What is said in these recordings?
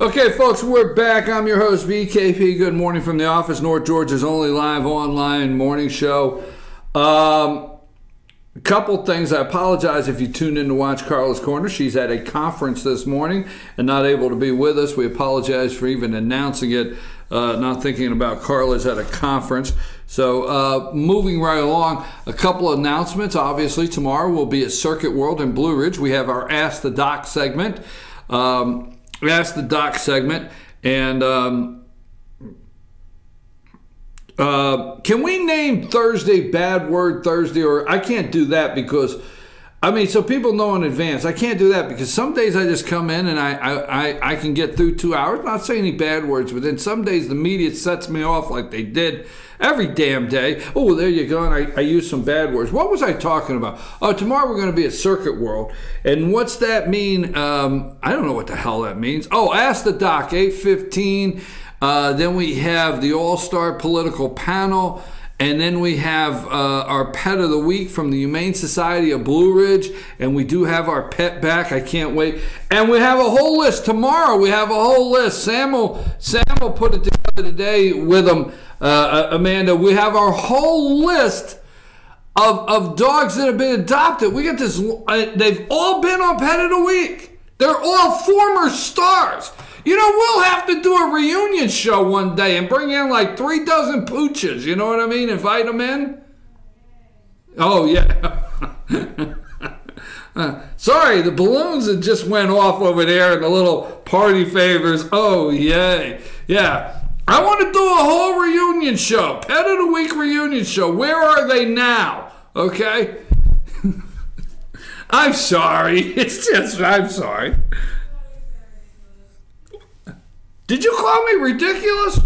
Okay, folks, we're back. I'm your host, BKP. Good morning from the office. North Georgia's only live online morning show. A couple things. I apologize if you tuned in to watch Carla's Corner. She's at a conference this morning and not able to be with us. We apologize for even announcing it, not thinking about Carla's at a conference. So moving right along, a couple of announcements. Obviously, tomorrow we'll be at Circuit World in Blue Ridge. We have our Ask the Doc segment. Ask the Doc segment, and can we name Thursday Bad Word Thursday? Or I can't do that because, I mean, so people know in advance. I can't do that because some days I just come in and I can get through 2 hours, not saying any bad words, but then some days the media sets me off like they did every damn day. Oh, there you go, and I use some bad words. What was I talking about? Oh, tomorrow we're going to be at Circuit World. And what's that mean? I don't know what the hell that means. Oh, Ask the Doc, 8:15. Then we have the All-Star Political Panel. And then we have our Pet of the Week from the Humane Society of Blue Ridge. And we do have our pet back. I can't wait. And we have a whole list. Tomorrow we have a whole list. Sam will put it together today with him. Amanda, we have our whole list of dogs that have been adopted. We got this. They've all been on Pet of the Week. They're all former stars. You know, we'll have to do a reunion show one day and bring in like 3 dozen pooches. You know what I mean? Invite them in. Oh, yeah. Sorry, the balloons that just went off over there and the little party favors. Oh, yay. Yeah. I want to do a whole reunion show. Pet of the Week reunion show. Where are they now? Okay? I'm sorry. It's just, I'm sorry. Did you call me ridiculous?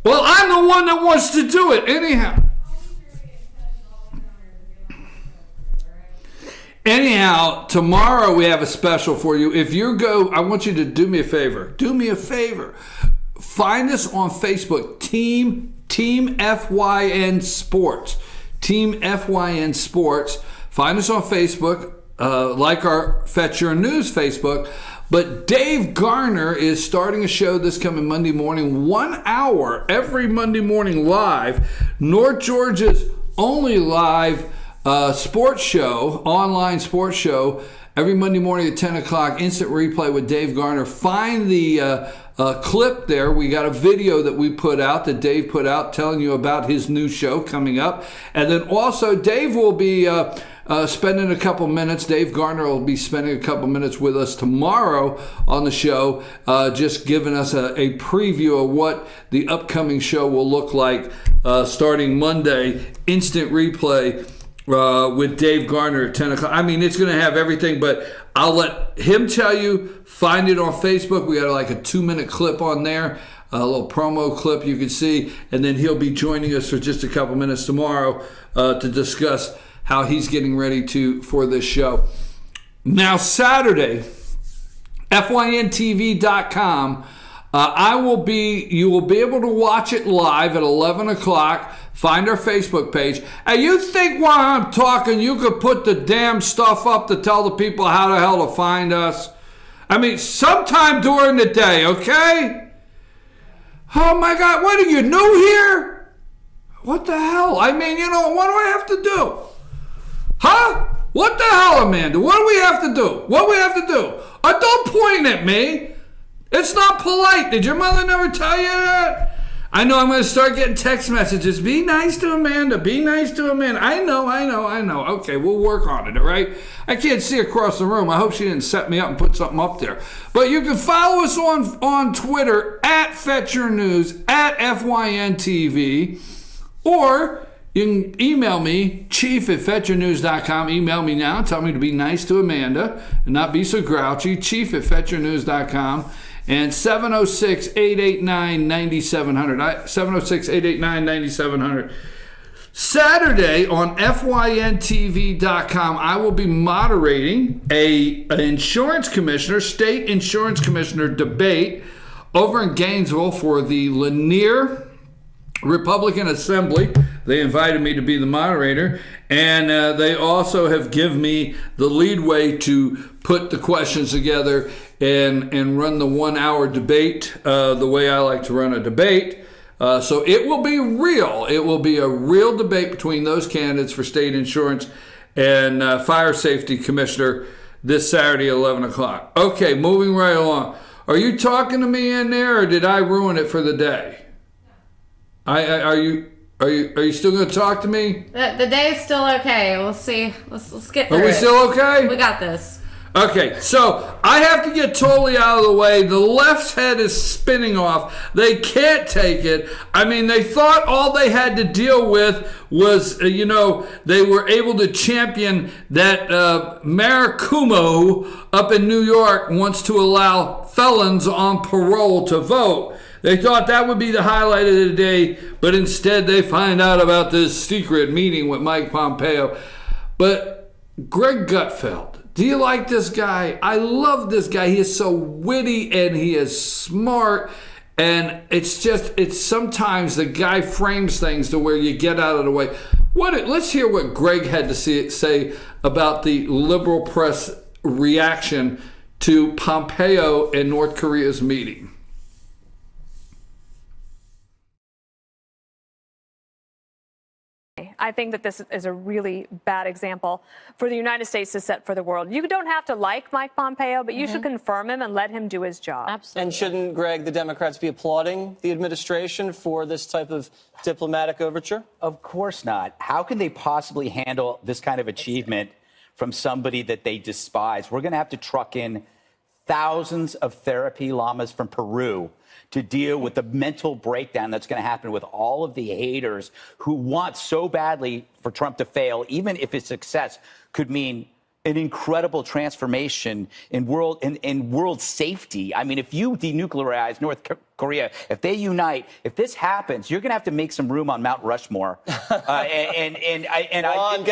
Well, I'm the one that wants to do it. Anyhow, tomorrow we have a special for you. If you go, I want you to do me a favor. Do me a favor. Find us on Facebook, Team FYN Sports. Team FYN Sports. Find us on Facebook, like our Fetch Your News Facebook. But Dave Garner is starting a show this coming Monday morning, 1 hour every Monday morning live. North Georgia's only live sports show, online sports show, every Monday morning at 10 o'clock, instant replay with Dave Garner. Find the clip there. We got a video that we put out, that Dave put out, telling you about his new show coming up. And then also Dave will be spending a couple minutes. Dave Garner will be spending a couple minutes with us tomorrow on the show, just giving us a preview of what the upcoming show will look like starting Monday. Instant replay with Dave Garner at 10 o'clock. I mean, it's going to have everything, but I'll let him tell you. Find it on Facebook. We got like a 2-minute clip on there, a little promo clip you can see, and then he'll be joining us for just a couple minutes tomorrow to discuss how he's getting ready for this show. Now, Saturday, FYNTV.com, you will be able to watch it live at 11 o'clock. Find our Facebook page. And you think while I'm talking, you could put the damn stuff up to tell the people how the hell to find us? I mean, sometime during the day, okay? Oh my God, what are you, new here? What the hell? I mean, you know, what do I have to do? Huh? What the hell, Amanda? What do we have to do? What do we have to do? Don't point at me. It's not polite. Did your mother never tell you that? I know I'm going to start getting text messages. Be nice to Amanda. Be nice to Amanda. I know. Okay, we'll work on it, all right? I can't see across the room. I hope she didn't set me up and put something up there. But you can follow us on Twitter, at Fetch Your News, at FYNTV, or you can email me, chief@fetchyournews.com. Email me now. Tell me to be nice to Amanda and not be so grouchy. chief@fetchyournews.com. And 706-889-9700. 706-889-9700. Saturday on FYNTV.com, I will be moderating an insurance commissioner, state insurance commissioner debate over in Gainesville for the Lanier Republican Assembly. they invited me to be the moderator, and they also have given me the leadway to put the questions together and run the 1 hour debate the way I like to run a debate. So it will be real. It will be a real debate between those candidates for state insurance and fire safety commissioner this Saturday at 11 o'clock. Okay, moving right along. Are you talking to me in there, or did I ruin it for the day? Are you still going to talk to me? The day is still okay. We'll see. Let's get through it. Are we still okay? We got this. Okay, so I have to get totally out of the way. The left's head is spinning off. They can't take it. I mean, they thought all they had to deal with was, they were able to champion that Mayor Cuomo up in New York wants to allow felons on parole to vote. They thought that would be the highlight of the day, but instead they find out about this secret meeting with Mike Pompeo. But Greg Gutfeld, do you like this guy? I love this guy. He is so witty and he is smart. And it's sometimes the guy frames things to where you get out of the way. Let's hear what Greg had to say about the liberal press reaction to Pompeo and North Korea's meeting. I think that this is a really bad example for the United States to set for the world. You don't have to like Mike Pompeo, but you should confirm him and let him do his job. Absolutely. And shouldn't, Greg, the Democrats be applauding the administration for this type of diplomatic overture? Of course not. How can they possibly handle this kind of achievement from somebody that they despise? We're going to have to truck in thousands of therapy llamas from Peru to deal with the mental breakdown that's going to happen with all of the haters who want so badly for Trump to fail, even if his success could mean an incredible transformation in world safety. I mean, if you denuclearize North Korea, if they unite, if this happens, you're going to have to make some room on Mount Rushmore. Get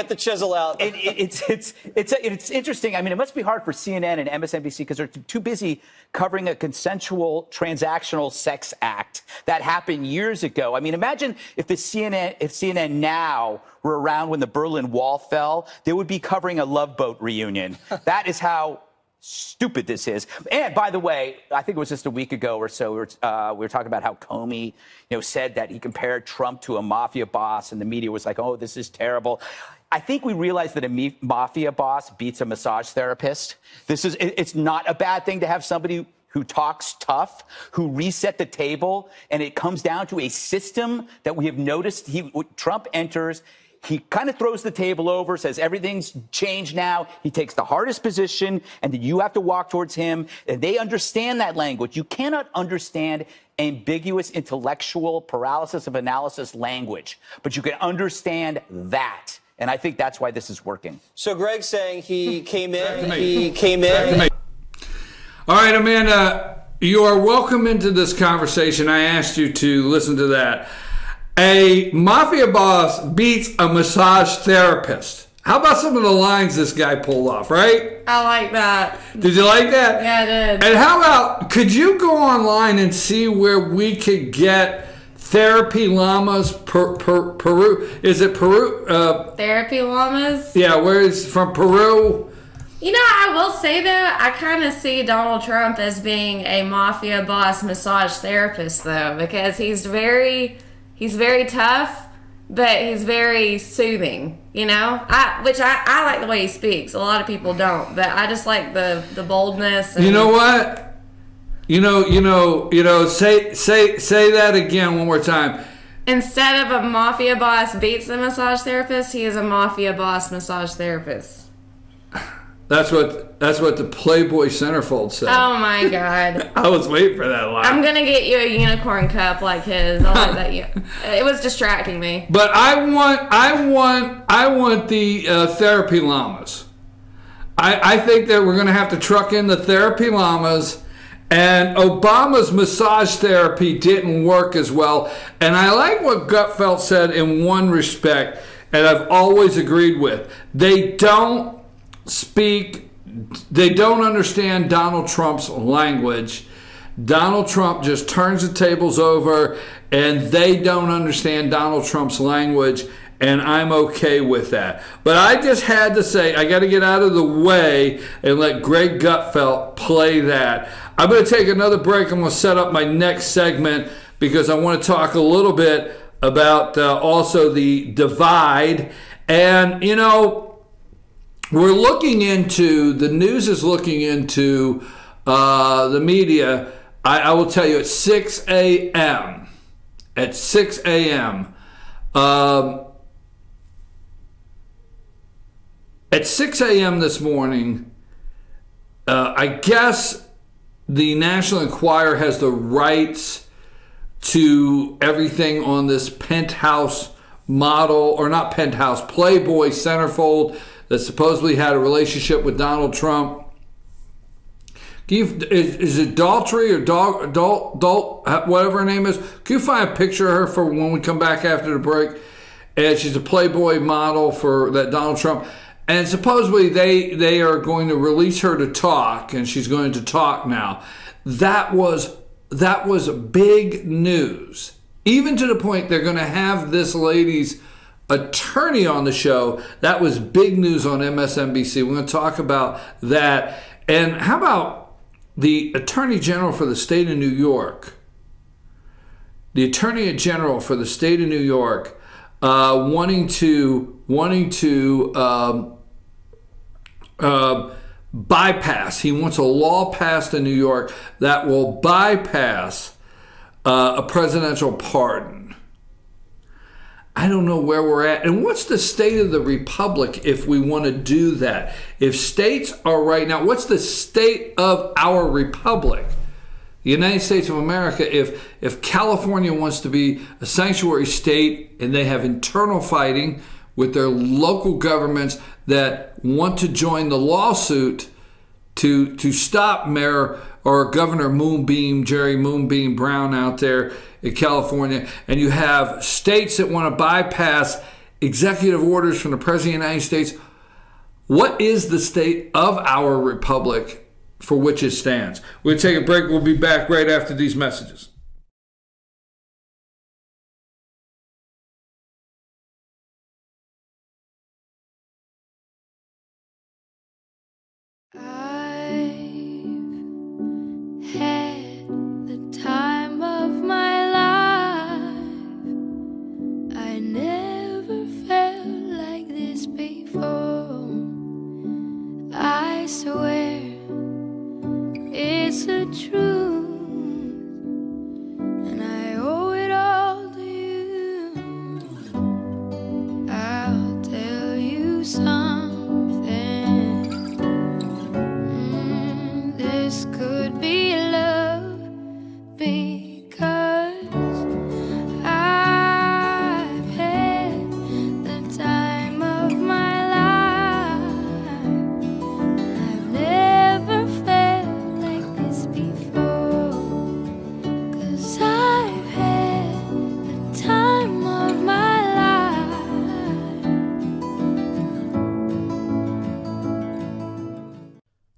the chisel out. It's interesting. I mean, it must be hard for CNN and MSNBC because they're too busy covering a consensual transactional sex act that happened years ago. I mean, imagine if CNN now were around when the Berlin Wall fell, they would be covering a Love Boat reunion. That is how stupid this is. And by the way, I think it was just a week ago or so, we were talking about how Comey, said that he compared Trump to a mafia boss, and the media was like, "Oh, this is terrible." I think we realized that a mafia boss beats a massage therapist. It's not a bad thing to have somebody who talks tough, who reset the table, and it comes down to a system that we have noticed. Trump enters. He kind of throws the table over, says everything's changed now. He takes the hardest position, and then you have to walk towards him. And they understand that language. You cannot understand ambiguous intellectual paralysis of analysis language, but you can understand that. And I think that's why this is working. So Greg's saying he came in. All right, Amanda, you are welcome into this conversation. I asked you to listen to that. A mafia boss beats a massage therapist. How about some of the lines this guy pulled off, right? I like that. Did you like that? Yeah, I did. And how about, could you go online and see where we could get therapy llamas Peru? Is it Peru? Therapy llamas? Yeah, where is from Peru? I will say, though, I kind of see Donald Trump as being a mafia boss massage therapist, though, because he's very tough, but he's very soothing, which I like the way he speaks. A lot of people don't, but I just like the boldness. And, you know what? Say that again one more time. Instead of a mafia boss beats a massage therapist, he is a mafia boss massage therapist. That's what the Playboy centerfold said. Oh my God! I was waiting for that line. I'm gonna get you a unicorn cup like his. I like that. It was distracting me. But I want the therapy llamas. I think that we're gonna have to truck in the therapy llamas. And Obama's massage therapy didn't work as well. And I like what Gutfeld said in one respect, and I've always agreed with. They don't understand Donald Trump's language. Donald Trump just turns the tables over and they don't understand Donald Trump's language, and I'm okay with that. But I just had to say, I got to get out of the way and let Greg Gutfeld play that. I'm going to take another break. I'm going to set up my next segment because I want to talk a little bit about also the divide. And, you know, we're looking into, the news is looking into the media. I will tell you at 6 a.m. At 6 a.m. At 6 a.m. this morning, I guess the National Enquirer has the rights to everything on this penthouse model, or not penthouse, Playboy centerfold that supposedly had a relationship with Donald Trump. Is it Daltrey or Dalt, whatever her name is? Can you find a picture of her for when we come back after the break? And she's a Playboy model for that Donald Trump. And supposedly they are going to release her to talk, and she's going to talk now. That was big news. Even to the point they're going to have this lady's attorney on the show. That was big news on MSNBC. We're going to talk about that. And how about the Attorney General for the state of New York? The Attorney General for the state of New York wanting to bypass. He wants a law passed in New York that will bypass a presidential pardon. I don't know where we're at. And what's the state of the republic if we want to do that? If states are right now, what's the state of our republic? The United States of America, if California wants to be a sanctuary state and they have internal fighting with their local governments that want to join the lawsuit to stop Mayor or Governor Moonbeam, Jerry Moonbeam Brown out there in California, and you have states that want to bypass executive orders from the President of the United States, what is the state of our republic for which it stands? We'll take a break. We'll be back right after these messages.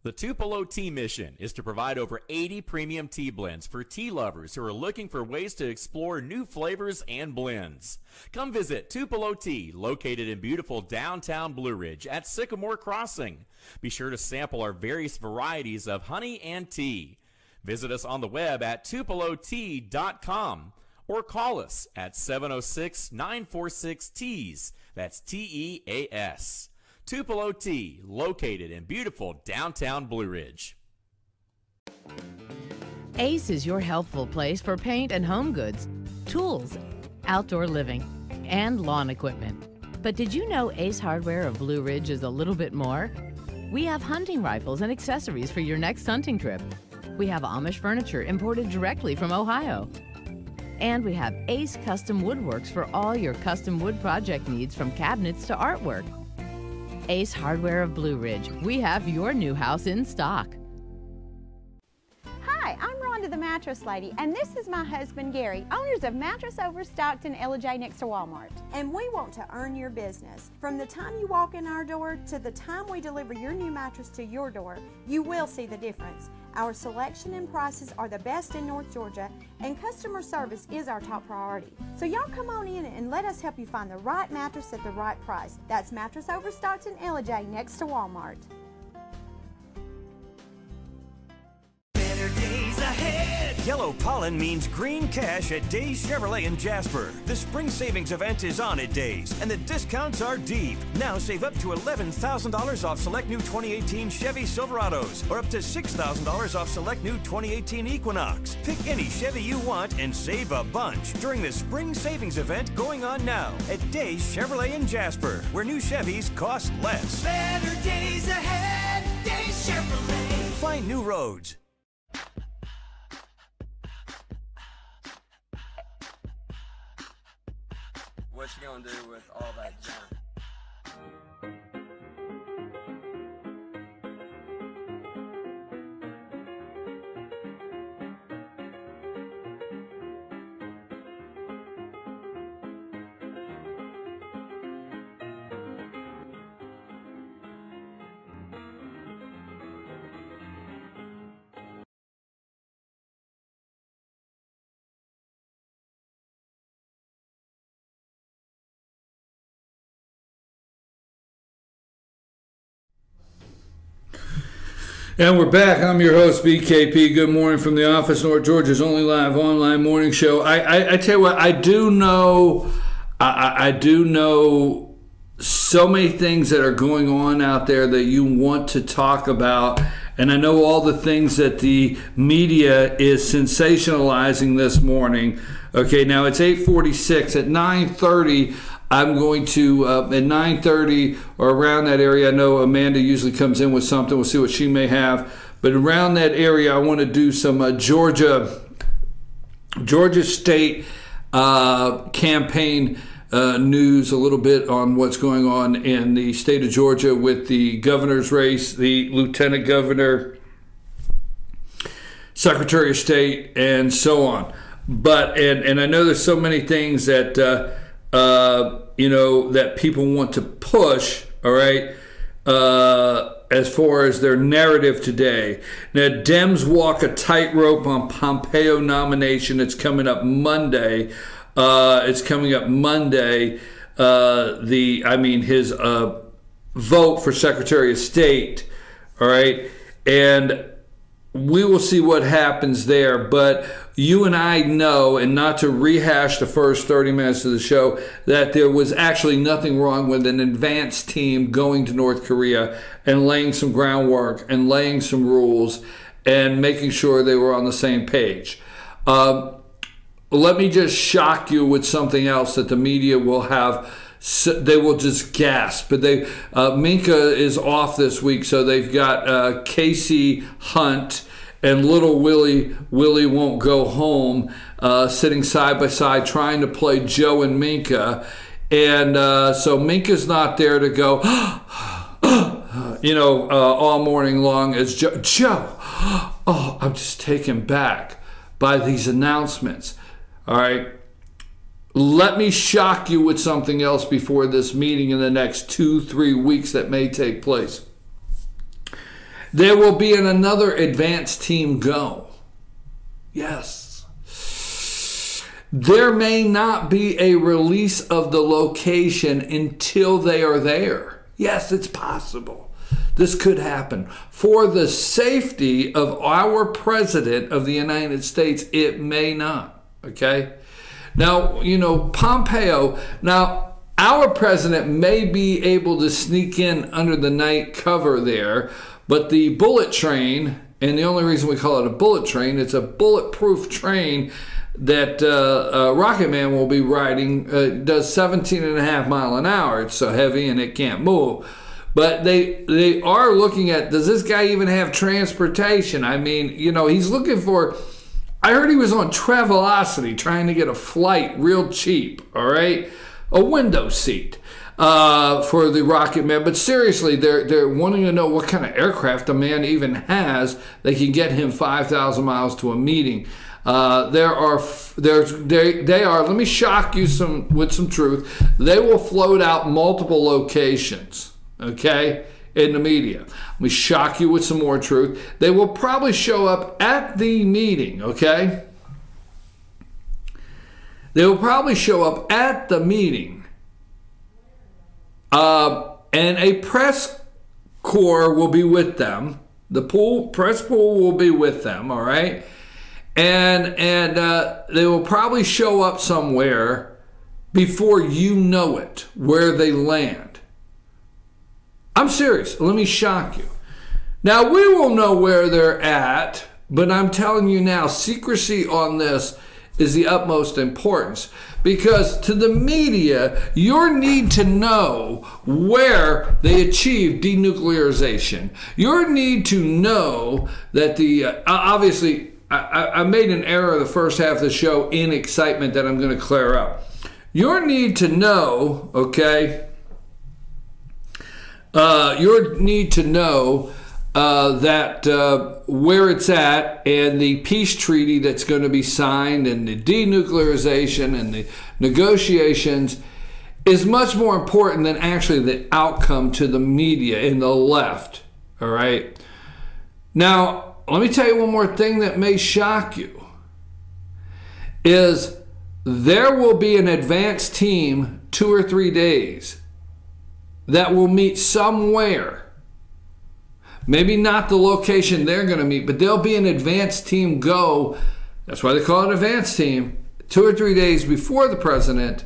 The Tupelo Tea Mission is to provide over 80 premium tea blends for tea lovers who are looking for ways to explore new flavors and blends. Come visit Tupelo Tea, located in beautiful downtown Blue Ridge at Sycamore Crossing. Be sure to sample our various varieties of honey and tea. Visit us on the web at tupelotea.com or call us at 706-946-TEAS. That's T-E-A-S. Tupelo Tea, located in beautiful downtown Blue Ridge. Ace is your helpful place for paint and home goods, tools, outdoor living, and lawn equipment. But did you know Ace Hardware of Blue Ridge is a little bit more? We have hunting rifles and accessories for your next hunting trip. We have Amish furniture imported directly from Ohio. And we have Ace Custom Woodworks for all your custom wood project needs, from cabinets to artwork. Ace Hardware of Blue Ridge. We have your new house in stock. Hi, I'm Rhonda the Mattress Lady, and this is my husband Gary, owners of Mattress Overstocked in Ella next to Walmart. And we want to earn your business. From the time you walk in our door to the time we deliver your new mattress to your door, you will see the difference. Our selection and prices are the best in North Georgia, and customer service is our top priority. So y'all come on in and let us help you find the right mattress at the right price. That's Mattress Overstocked in LJ next to Walmart. Better days ahead. Yellow pollen means green cash at Days Chevrolet in Jasper. The spring savings event is on at Days, and the discounts are deep. Now save up to $11,000 off select new 2018 Chevy Silverados, or up to $6,000 off select new 2018 Equinox. Pick any Chevy you want and save a bunch during the spring savings event going on now at Days Chevrolet in Jasper, where new Chevys cost less. Better days ahead, Days Chevrolet. Find new roads. What you gonna do with all that junk? And we're back. I'm your host, BKP. Good morning from the office, North Georgia's only live online morning show. I tell you what, I do know so many things that are going on out there that you want to talk about. And I know all the things that the media is sensationalizing this morning. Okay, now it's 8:46. At 9:30, I'm going to, at 9:30 or around that area, I know Amanda usually comes in with something. We'll see what she may have. But around that area, I want to do some Georgia State campaign news, a little bit on what's going on in the state of Georgia with the governor's race, the lieutenant governor, secretary of state, and so on. But, and I know there's so many things that, that people want to push, all right, as far as their narrative today. Now, Dems walk a tightrope on Pompeo nomination. It's coming up Monday. His vote for Secretary of State, all right, and we will see what happens there. But you and I know, and not to rehash the first 30 minutes of the show, that there was actually nothing wrong with an advanced team going to North Korea and laying some groundwork and laying some rules and making sure they were on the same page. Let me just shock you with something else that the media will have. They will just gasp. But Minka is off this week, so they've got Casey Hunt and little Willie won't go home, sitting side by side trying to play Joe and Minka. And so Minka's not there to go, all morning long as Joe. Oh, I'm just taken back by these announcements. All right. Let me shock you with something else before this meeting in the next 2-3 weeks that may take place. There will be another advanced team go. Yes. There may not be a release of the location until they are there. Yes, it's possible. This could happen. For the safety of our president of the United States, it may not. Okay? Now, Pompeo, now our president may be able to sneak in under the night cover there, but the bullet train, and the only reason we call it a bullet train, it's a bulletproof train that Rocket Man will be riding, does 17.5 miles an hour. It's so heavy and it can't move. But they are looking at, does this guy even have transportation? I mean, he's looking for, I heard he was on Travelocity trying to get a flight real cheap, all right? A window seat for the Rocket Man. But seriously, they're wanting to know what kind of aircraft the man even has that can get him 5,000 miles to a meeting. They are, let me shock you with some truth. They will float out multiple locations, okay, in the media. Let me shock you with some more truth. They will probably show up at the meeting, okay? They will probably show up at the meeting. And a press corps will be with them. The press pool will be with them, all right? And they will probably show up somewhere before you know it, where they land. I'm serious. Let me shock you. Now, we will know where they're at, but I'm telling you now, secrecy on this is the utmost importance, because to the media, you need to know where they achieve denuclearization. You need to know that obviously, I made an error the first half of the show in excitement that I'm going to clear up. You need to know, okay, you need to know that where it's at, and the peace treaty that's going to be signed, and the denuclearization and the negotiations is much more important than actually the outcome to the media in the left. All right. Now, let me tell you one more thing that may shock you. Is there will be an advance team 2 or 3 days that will meet somewhere. Maybe not the location they're going to meet, but there'll be an advance team go. That's why they call it an advance team. 2 or 3 days before the president,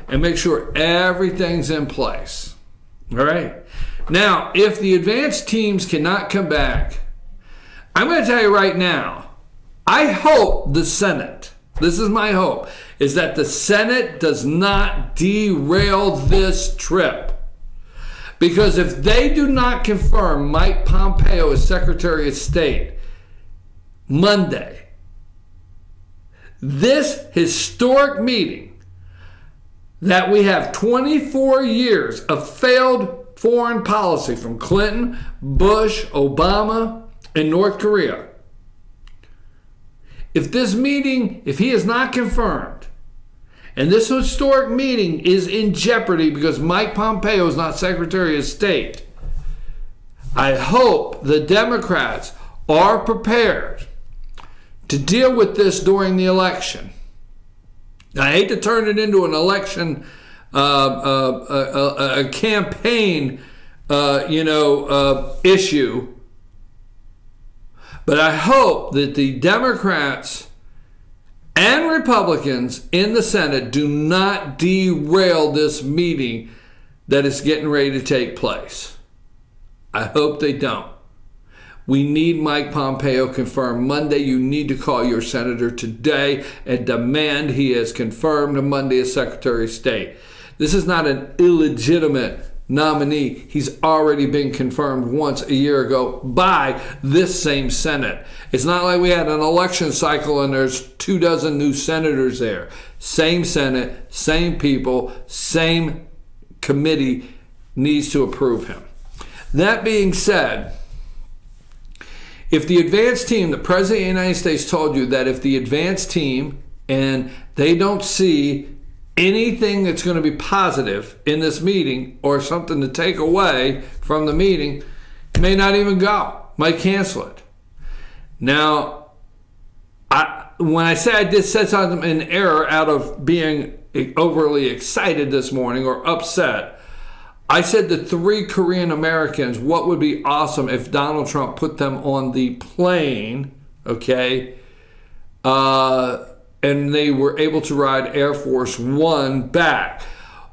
and make sure everything's in place. All right. Now, if the advance teams cannot come back, I'm going to tell you right now, I hope the Senate, this is my hope, is that the Senate does not derail this trip. Because if they do not confirm Mike Pompeo as Secretary of State Monday, this historic meeting that we have 24 years of failed foreign policy from Clinton, Bush, Obama, and North Korea, if this meeting, if he is not confirmed, and this historic meeting is in jeopardy because Mike Pompeo is not Secretary of State, I hope the Democrats are prepared to deal with this during the election. I hate to turn it into an election, a campaign, issue, but I hope that the Democrats and Republicans in the Senate do not derail this meeting that is getting ready to take place. I hope they don't. We need Mike Pompeo confirmed Monday. You need to call your senator today and demand he is confirmed Monday as Secretary of State. This is not an illegitimate nominee. He's already been confirmed once a year ago by this same Senate. It's not like we had an election cycle and there's 24 new senators there. Same Senate, same people, same committee needs to approve him. That being said, if the advance team, the President of the United States told you that if the advance team and they don't see anything that's going to be positive in this meeting or something to take away from the meeting, may not even go, might cancel it. Now, when I say I did set something in error out of being overly excited this morning or upset, I said the 3 Korean Americans, what would be awesome if Donald Trump put them on the plane, okay, and they were able to ride Air Force One back.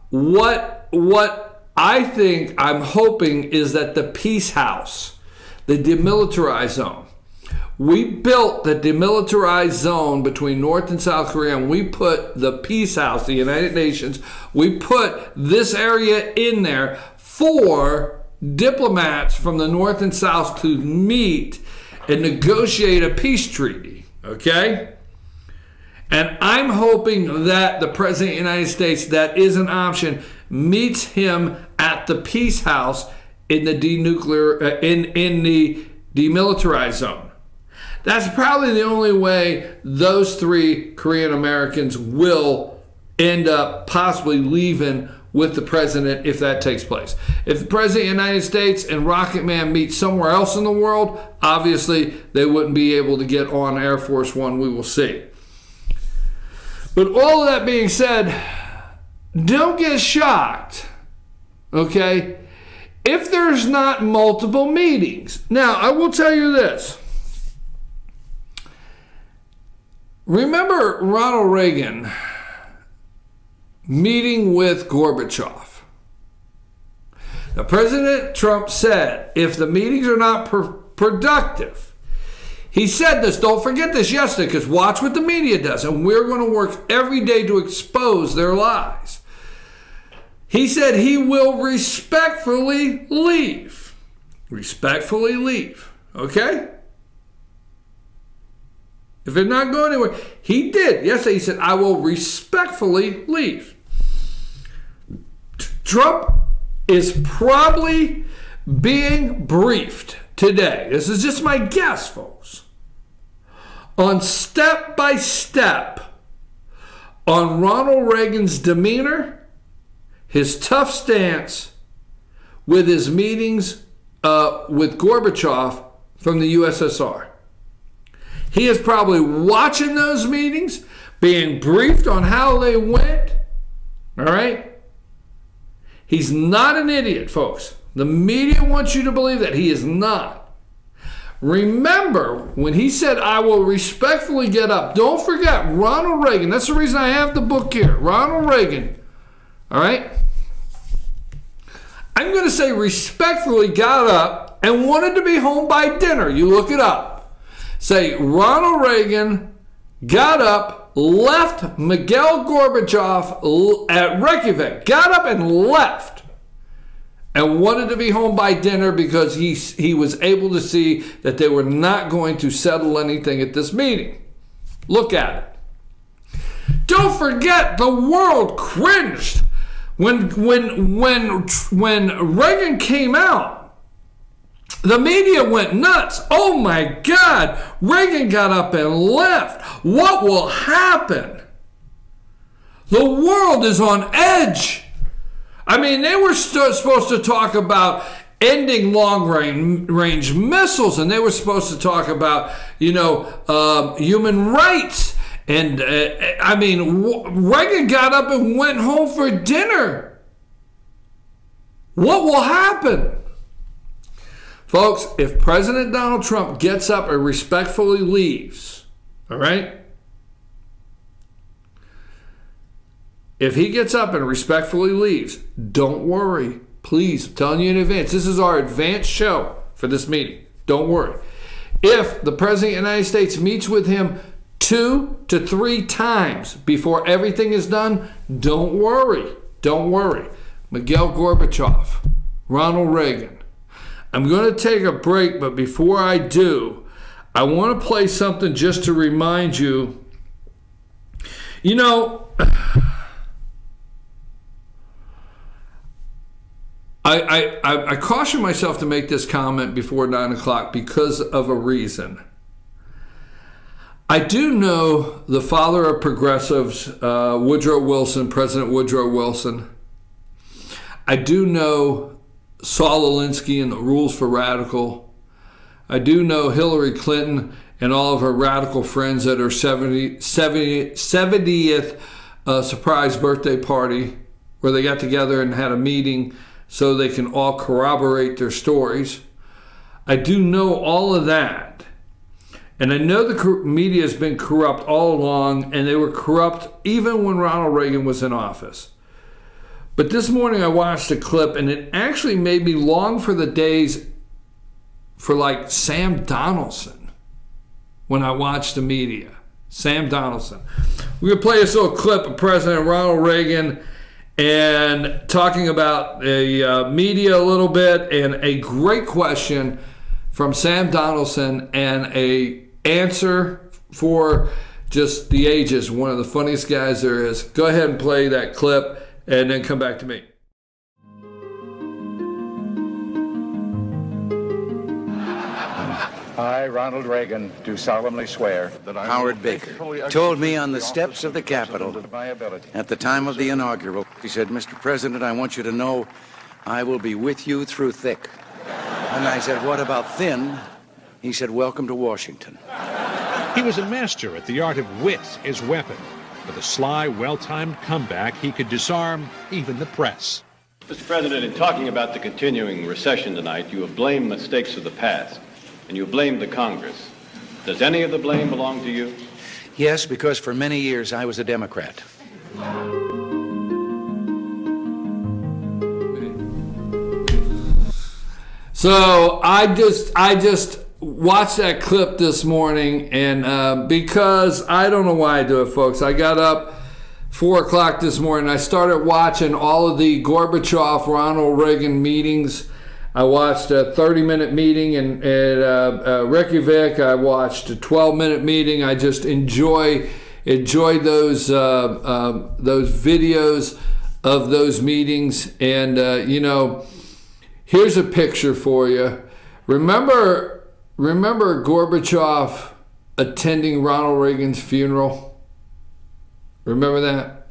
What I think, I'm hoping, is that the Peace House, the demilitarized zone, we built the demilitarized zone between North and South Korea, and we put the Peace House, the United Nations, we put this area in there for diplomats from the North and South to meet and negotiate a peace treaty, okay? And I'm hoping that the President of the United States, that is an option, meets him at the Peace House in the in the demilitarized zone. That's probably the only way those 3 Korean Americans will end up possibly leaving with the president if that takes place. If the president of the United States and Rocket Man meet somewhere else in the world, obviously they wouldn't be able to get on Air Force One. We will see. But all of that being said, don't get shocked, okay, if there's not multiple meetings. Now, I will tell you this. Remember Ronald Reagan meeting with Gorbachev. Now, President Trump said, if the meetings are not productive, he said this, don't forget this yesterday, because watch what the media does, and we're going to work every day to expose their lies. He said he will respectfully leave. Respectfully leave, okay? If it's not going anywhere, he did. Yesterday he said, I will respectfully leave. Trump is probably being briefed today. This is just my guess, folks. On step by step on Ronald Reagan's demeanor, his tough stance with his meetings with Gorbachev from the USSR. He is probably watching those meetings, being briefed on how they went. All right? He's not an idiot, folks. The media wants you to believe that. He is not. Remember, when he said, I will respectfully get up, don't forget Ronald Reagan. That's the reason I have the book here. Ronald Reagan. All right? I'm going to say respectfully got up and wanted to be home by dinner. You look it up. Say Ronald Reagan got up, left Mikhail Gorbachev at Reykjavik, got up and left, and wanted to be home by dinner because he was able to see that they were not going to settle anything at this meeting. Look at it. Don't forget, the world cringed when Reagan came out. The media went nuts. Oh my God, Reagan got up and left. What will happen? The world is on edge. I mean, they were supposed to talk about ending long-range missiles, and they were supposed to talk about, human rights. And, Reagan got up and went home for dinner. What will happen? Folks, if President Donald Trump gets up and respectfully leaves, all right? If he gets up and respectfully leaves, don't worry. Please, I'm telling you in advance. This is our advanced show for this meeting. Don't worry. If the President of the United States meets with him 2 to 3 times before everything is done, don't worry. Don't worry. Mikhail Gorbachev, Ronald Reagan. I'm going to take a break, but before I do, I want to play something just to remind you. I caution myself to make this comment before 9 o'clock because of a reason. I do know the father of progressives, Woodrow Wilson, President Woodrow Wilson. I do know Saul Alinsky and the Rules for Radical. I do know Hillary Clinton and all of her radical friends at her 70th surprise birthday party, where they got together and had a meeting so they can all corroborate their stories. I do know all of that. And I know the media has been corrupt all along, and they were corrupt even when Ronald Reagan was in office. But this morning I watched a clip, and it actually made me long for the days for like Sam Donaldson when I watched the media. Sam Donaldson. We're going to play this little clip of President Ronald Reagan and talking about the media a little bit, and a great question from Sam Donaldson and a answer for just the ages. One of the funniest guys there is. Go ahead and play that clip and then come back to me. I, Ronald Reagan, do solemnly swear that I Howard Baker told me on the steps of the Capitol at the time of the inaugural, he said, Mr. President, I want you to know I will be with you through thick. And I said, what about thin? He said, welcome to Washington. He was a master at the art of wit as weapon. With a sly, well-timed comeback, he could disarm even the press. Mr. President, in talking about the continuing recession tonight, you have blamed mistakes of the past, and you have blamed the Congress. Does any of the blame belong to you? Yes, because for many years I was a Democrat. So I just watched that clip this morning, and because I don't know why I do it, folks. I got up 4 o'clock this morning. I started watching all of the Gorbachev, Ronald Reagan meetings. I watched a 30-minute meeting in Reykjavik. I watched a 12-minute meeting. I just enjoyed those videos of those meetings. And here's a picture for you. Remember Gorbachev attending Ronald Reagan's funeral? Remember that?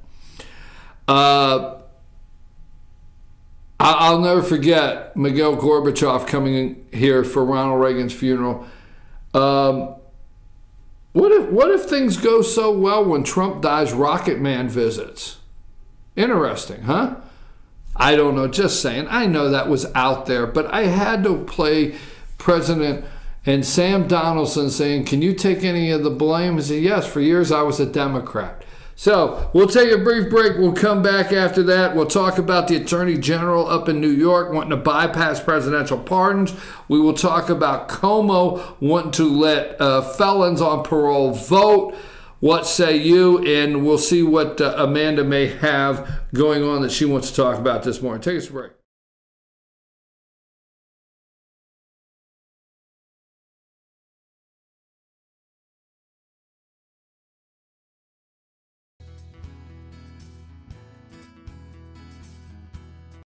I'll never forget Mikhail Gorbachev coming in here for Ronald Reagan's funeral. What if things go so well when Trump dies, Rocket Man visits? Interesting, huh? I don't know, just saying. I know that was out there, but I had to play President and Sam Donaldson saying, can you take any of the blame? He said, yes, for years I was a Democrat. So we'll take a brief break. We'll come back after that. We'll talk about the Attorney General up in New York wanting to bypass presidential pardons. We will talk about Como wanting to let felons on parole vote. What say you? And we'll see what Amanda may have going on that she wants to talk about this morning. Take us a break.